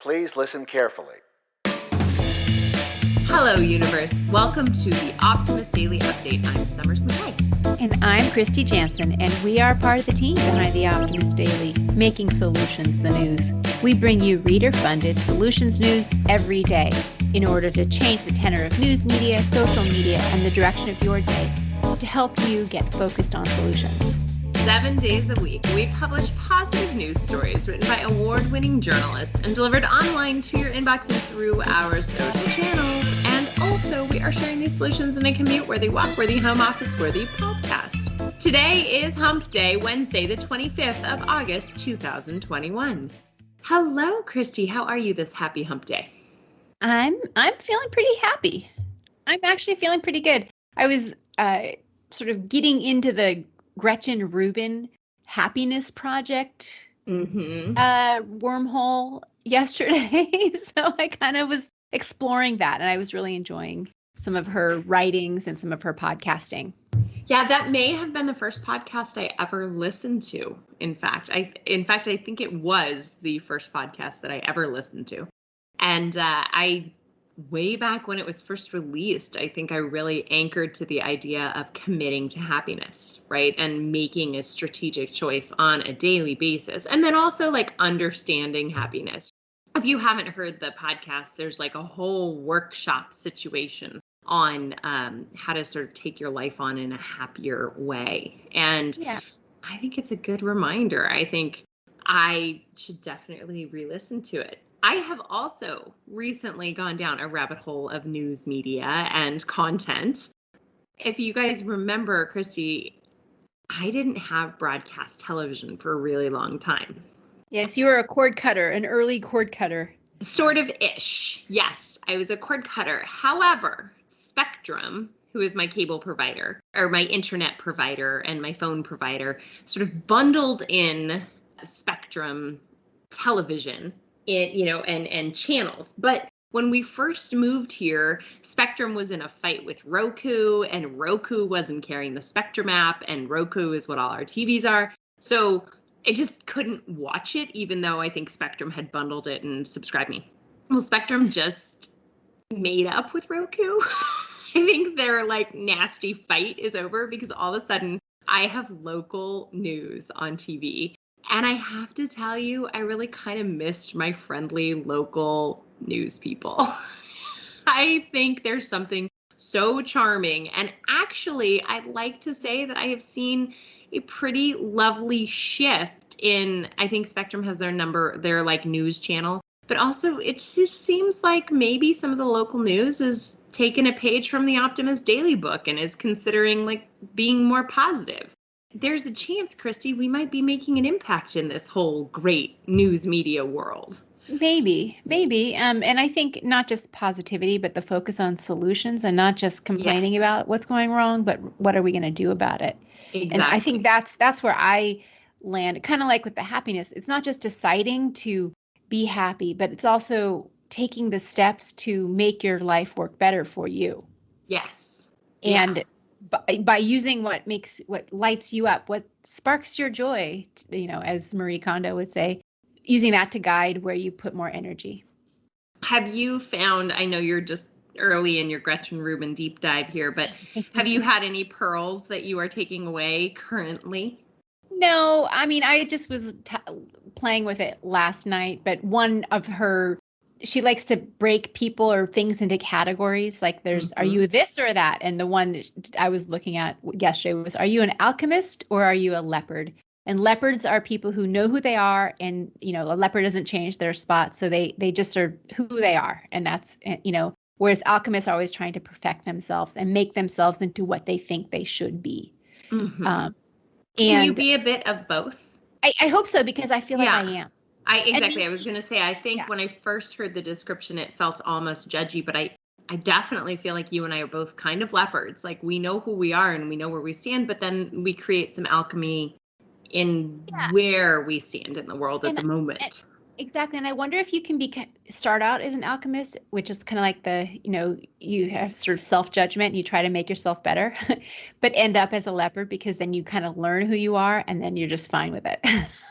Please listen carefully. Hello, universe. Welcome to the Optimist Daily Update. I'm Summer Smith. And I'm Kristy Jansen, and we are part of the team behind the Optimist Daily, making solutions the news. We bring you reader-funded solutions news every day in order to change the tenor of news media, social media, and the direction of your day to help you get focused on solutions. 7 days a week, we publish positive news stories written by award-winning journalists and delivered online to your inbox and through our social channels. And also, we are sharing these solutions in a commute-worthy, walk-worthy, home office-worthy podcast. Today is Hump Day, Wednesday, the 25th of August, 2021. Hello, Kristy. How are you this happy Hump Day? I'm feeling pretty happy. I'm actually feeling pretty good. I was sort of getting into the Gretchen Rubin Happiness Project wormhole yesterday. So I kind of was exploring that, and I was really enjoying some of her writings and some of her podcasting. Yeah, that may have been the first podcast I ever listened to. In fact, I think it was the first podcast that I ever listened to. And way back when it was first released, I think I really anchored to the idea of committing to happiness, right? And making a strategic choice on a daily basis. And then also like understanding happiness. If you haven't heard the podcast, there's like a whole workshop situation on how to sort of take your life on in a happier way. And yeah, I think it's a good reminder. I think I should definitely re-listen to it. I have also recently gone down a rabbit hole of news media and content. If you guys remember, Kristy, I didn't have broadcast television for a really long time. Yes, you were a cord cutter, an early cord cutter. Sort of ish. Yes, I was a cord cutter. However, Spectrum, who is my cable provider or my internet provider and my phone provider, sort of bundled in Spectrum television and channels. But when we first moved here, Spectrum was in a fight with Roku, and Roku wasn't carrying the Spectrum app, and Roku is what all our TVs are. So I just couldn't watch it, even though I think Spectrum had bundled it and subscribed me. Well, Spectrum just made up with Roku. I think their like nasty fight is over because all of a sudden I have local news on TV. And I have to tell you, I really kind of missed my friendly local news people. I think there's something so charming. And actually, I'd like to say that I have seen a pretty lovely shift in, I think Spectrum has their like news channel. But also, it just seems like maybe some of the local news is taking a page from the Optimist Daily book and is considering like being more positive. There's a chance, Kristy, we might be making an impact in this whole great news media world. Maybe. And I think not just positivity, but the focus on solutions and not just complaining about what's going wrong, but what are we going to do about it? Exactly. And I think that's where I land, kind of like with the happiness. It's not just deciding to be happy, but it's also taking the steps to make your life work better for you. Yes. And by using what lights you up, what sparks your joy, as Marie Kondo would say, using that to guide where you put more energy. Have you found, I know you're just early in your Gretchen Rubin deep dive here, but have you had any pearls that you are taking away currently? No, I mean, I just was playing with it last night, but one of her, she likes to break people or things into categories. Like there's, are you this or that? And the one that I was looking at yesterday was, are you an alchemist or are you a leopard? And leopards are people who know who they are. And, a leopard doesn't change their spot. So they just are who they are. And that's, whereas alchemists are always trying to perfect themselves and make themselves into what they think they should be. Can you be a bit of both? I hope so, because I feel like I am. I was going to say, I think when I first heard the description, it felt almost judgy, but I definitely feel like you and I are both kind of leopards. Like we know who we are and we know where we stand, but then we create some alchemy in where we stand in the world at the moment. Exactly. And I wonder if you can start out as an alchemist, which is kind of like you have sort of self-judgment. You try to make yourself better, but end up as a leopard because then you kind of learn who you are and then you're just fine with it.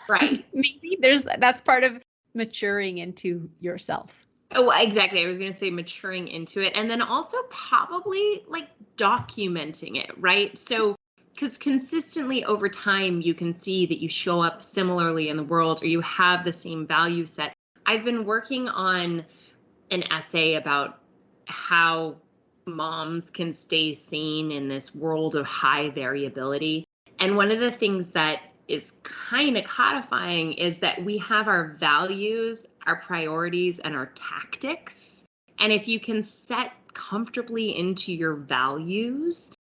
Right. Maybe that's part of maturing into yourself. Oh, exactly. I was going to say maturing into it. And then also probably like documenting it, right? So, because consistently over time, you can see that you show up similarly in the world or you have the same value set. I've been working on an essay about how moms can stay sane in this world of high variability. And one of the things that is kind of codifying is that we have our values, our priorities, and our tactics. And if you can set comfortably into your values,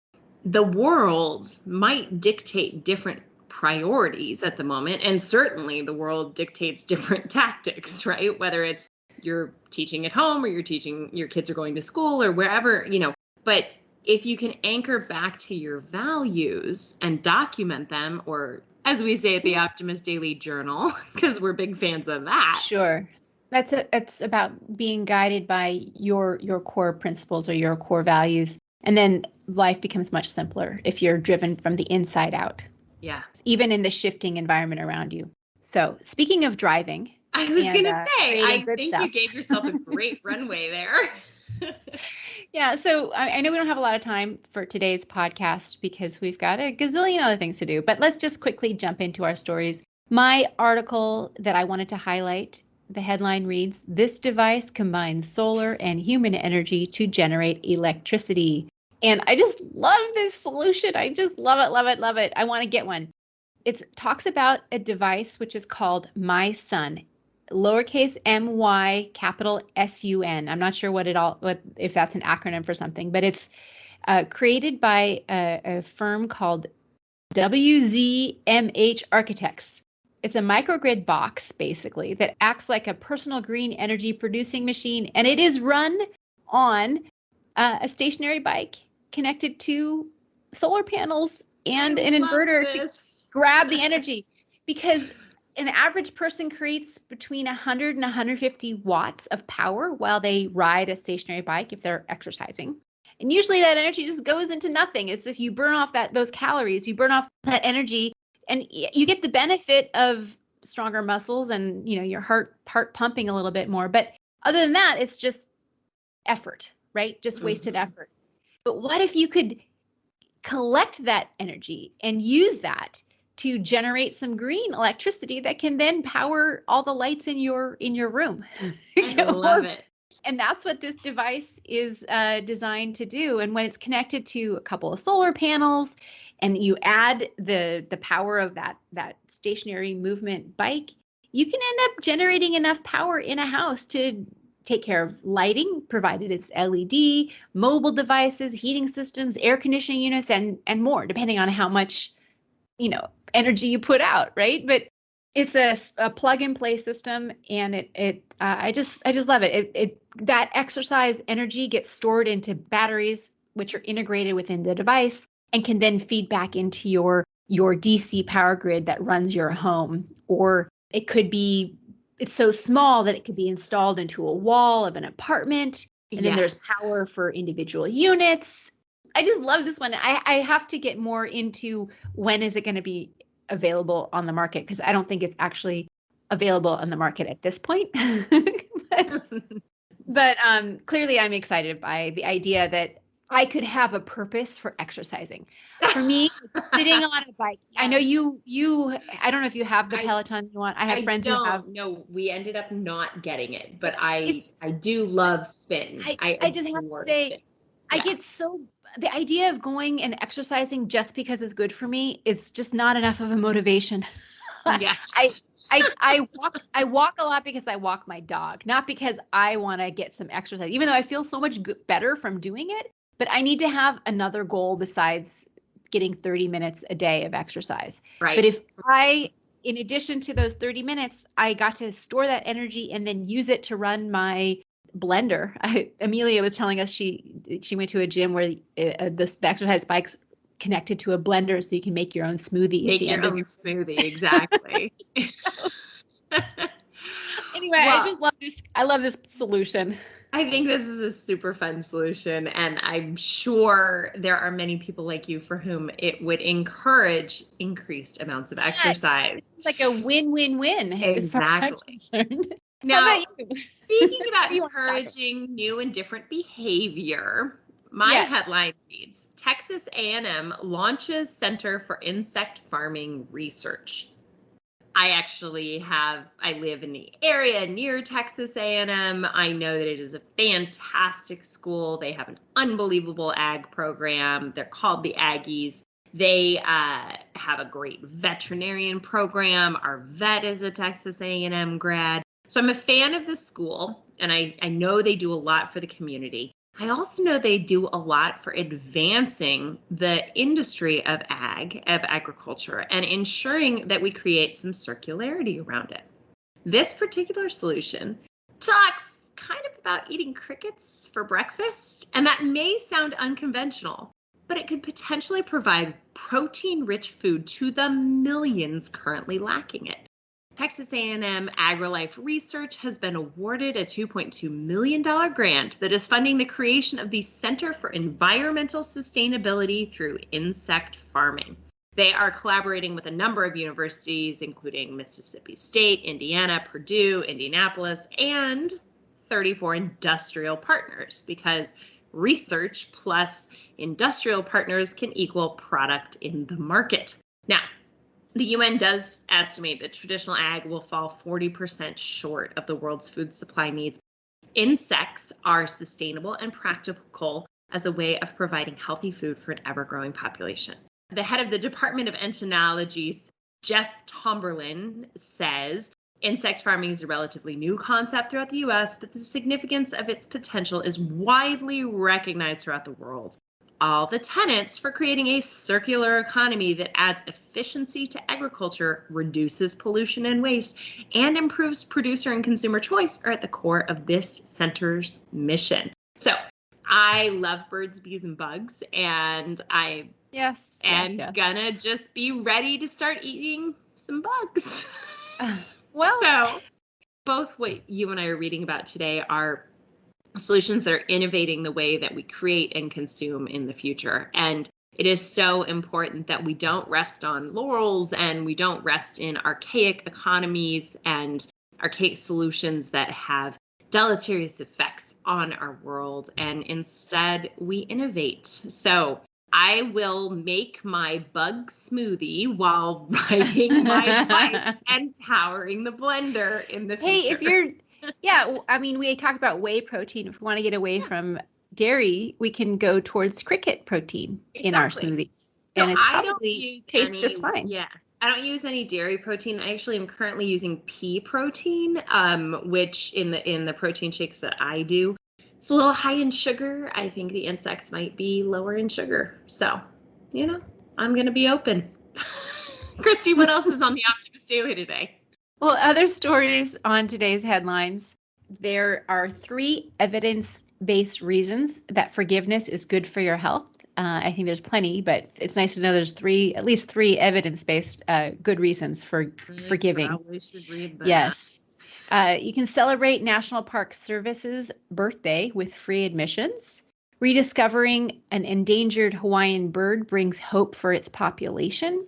the world might dictate different priorities at the moment. And certainly the world dictates different tactics, right? Whether it's you're teaching at home or you're teaching, your kids are going to school or wherever, but if you can anchor back to your values and document them, or as we say at the Optimist Daily Journal, because we're big fans of that. Sure. It's about being guided by your core principles or your core values. And then life becomes much simpler if you're driven from the inside out. Yeah. Even in the shifting environment around you. So speaking of driving. I was going to say, I think stuff. You gave yourself a great runway there. Yeah. So I know we don't have a lot of time for today's podcast because we've got a gazillion other things to do, but let's just quickly jump into our stories. My article that I wanted to highlight, the headline reads, "This device combines solar and human energy to generate electricity." And I just love this solution. I just love it, love it, love it. I want to get one. It talks about a device which is called My Sun, lowercase my, capital SUN. I'm not sure if that's an acronym for something, but it's created by a firm called WZMH Architects. It's a microgrid box, basically, that acts like a personal green energy producing machine, and it is run on a stationary bike connected to solar panels and an inverter to grab the energy, because an average person creates between 100 and 150 watts of power while they ride a stationary bike if they're exercising. And usually that energy just goes into nothing. It's just you burn off those calories, you burn off that energy, and you get the benefit of stronger muscles and your heart pumping a little bit more. But other than that, it's just effort, right? Just wasted effort. But what if you could collect that energy and use that to generate some green electricity that can then power all the lights in your room? I love it. And that's what this device is designed to do. And when it's connected to a couple of solar panels and you add the power of that stationary movement bike, you can end up generating enough power in a house to take care of lighting, provided it's LED, mobile devices, heating systems, air conditioning units, and more, depending on how much energy you put out, right? But it's a plug and play system, and I just love it. That exercise energy gets stored into batteries, which are integrated within the device and can then feed back into your DC power grid that runs your home. Or it could be, it's so small that it could be installed into a wall of an apartment, and then there's power for individual units. I just love this one. I have to get more into when is it going to be available on the market, because I don't think it's actually available on the market at this point. but clearly I'm excited by the idea that I could have a purpose for exercising. For me, sitting on a bike. I know you I don't know if you have the Peloton you want. I have friends who have. No, we ended up not getting it, but I do love spin. I just have to say, spin. I get the idea of going and exercising just because it's good for me is just not enough of a motivation. Yes. I walk a lot because I walk my dog, not because I want to get some exercise, even though I feel so much better from doing it. But I need to have another goal besides getting 30 minutes a day of exercise. Right. But if in addition to those 30 minutes, I got to store that energy and then use it to run my blender. Amelia was telling us she went to a gym where the exercise bike's connected to a blender, so you can make your own smoothie. Make your own smoothie, exactly. Anyway, Well, I just love this. I love this solution. I think this is a super fun solution, and I'm sure there are many people like you for whom it would encourage increased amounts of exercise. It's like a win-win-win as far as I'm Exactly. concerned. Now, How about you? speaking about What do you want to talk about? encouraging new and different behavior, my Yeah. headline reads, Texas A&M launches Center for Insect Farming Research. I live in the area near Texas A&M. I know that it is a fantastic school. They have an unbelievable ag program. They're called the Aggies. They have a great veterinarian program. Our vet is a Texas A&M grad. So I'm a fan of the school, and I know they do a lot for the community. I also know they do a lot for advancing the industry of agriculture, and ensuring that we create some circularity around it. This particular solution talks kind of about eating crickets for breakfast, and that may sound unconventional, but it could potentially provide protein-rich food to the millions currently lacking it. Texas A&M AgriLife Research has been awarded a $2.2 million grant that is funding the creation of the Center for Environmental Sustainability through Insect Farming. They are collaborating with a number of universities, including Mississippi State, Indiana, Purdue, Indianapolis, and 34 industrial partners, because research plus industrial partners can equal product in the market. Now, the UN does estimate that traditional ag will fall 40% short of the world's food supply needs. Insects are sustainable and practical as a way of providing healthy food for an ever-growing population. The head of the Department of Entomology, Jeff Tomberlin, says insect farming is a relatively new concept throughout the US, but the significance of its potential is widely recognized throughout the world. All the tenets for creating a circular economy that adds efficiency to agriculture, reduces pollution and waste, and improves producer and consumer choice are at the core of this center's mission. So I love birds, bees, and bugs, and I am gonna just be ready to start eating some bugs. So both what you and I are reading about today are solutions that are innovating the way that we create and consume in the future. And it is so important that we don't rest on laurels, and we don't rest in archaic economies and archaic solutions that have deleterious effects on our world, and instead we innovate. So I will make my bug smoothie while riding my bike and powering the blender in the future. Hey, if you're I mean, we talk about whey protein. If we want to get away from dairy, we can go towards cricket protein in our smoothies. So and it's probably tastes just fine. Yeah. I don't use any dairy protein. I actually am currently using pea protein, which in the protein shakes that I do, it's a little high in sugar. I think the insects might be lower in sugar. So, I'm going to be open. Kristy, what else is on the Optimist Daily today? Well, other stories on today's headlines. There are 3 evidence-based reasons that forgiveness is good for your health. I think there's plenty, but it's nice to know there's at least 3 evidence-based good reasons for forgiving. Probably should read that. Yes. You can celebrate National Park Service's birthday with free admissions. Rediscovering an endangered Hawaiian bird brings hope for its population.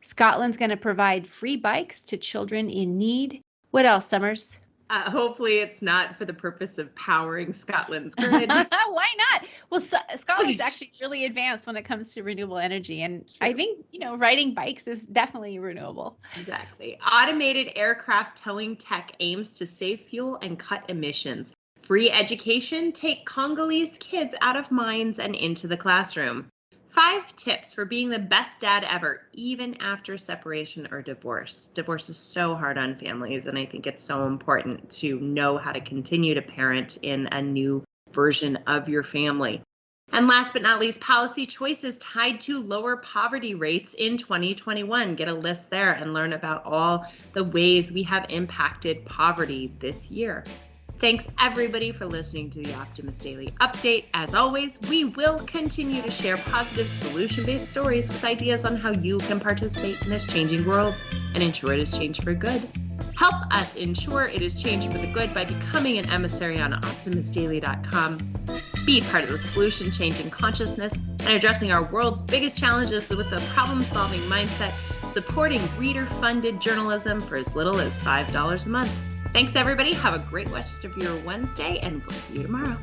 Scotland's going to provide free bikes to children in need. What else, Summers? Hopefully it's not for the purpose of powering Scotland's grid. Why not? Well, Scotland's actually really advanced when it comes to renewable energy. And True. I think, riding bikes is definitely renewable. Exactly. Automated aircraft towing tech aims to save fuel and cut emissions. Free education, take Congolese kids out of mines and into the classroom. 5 tips for being the best dad ever, even after separation or divorce. Divorce is so hard on families, and I think it's so important to know how to continue to parent in a new version of your family. And last but not least, policy choices tied to lower poverty rates in 2021. Get a list there and learn about all the ways we have impacted poverty this year. Thanks everybody for listening to the Optimist Daily Update. As always, we will continue to share positive solution-based stories with ideas on how you can participate in this changing world and ensure it is changed for good. Help us ensure it is changed for the good by becoming an emissary on optimistdaily.com. Be part of the solution, changing consciousness and addressing our world's biggest challenges with a problem-solving mindset, supporting reader-funded journalism for as little as $5 a month. Thanks, everybody. Have a great rest of your Wednesday, and we'll see you tomorrow.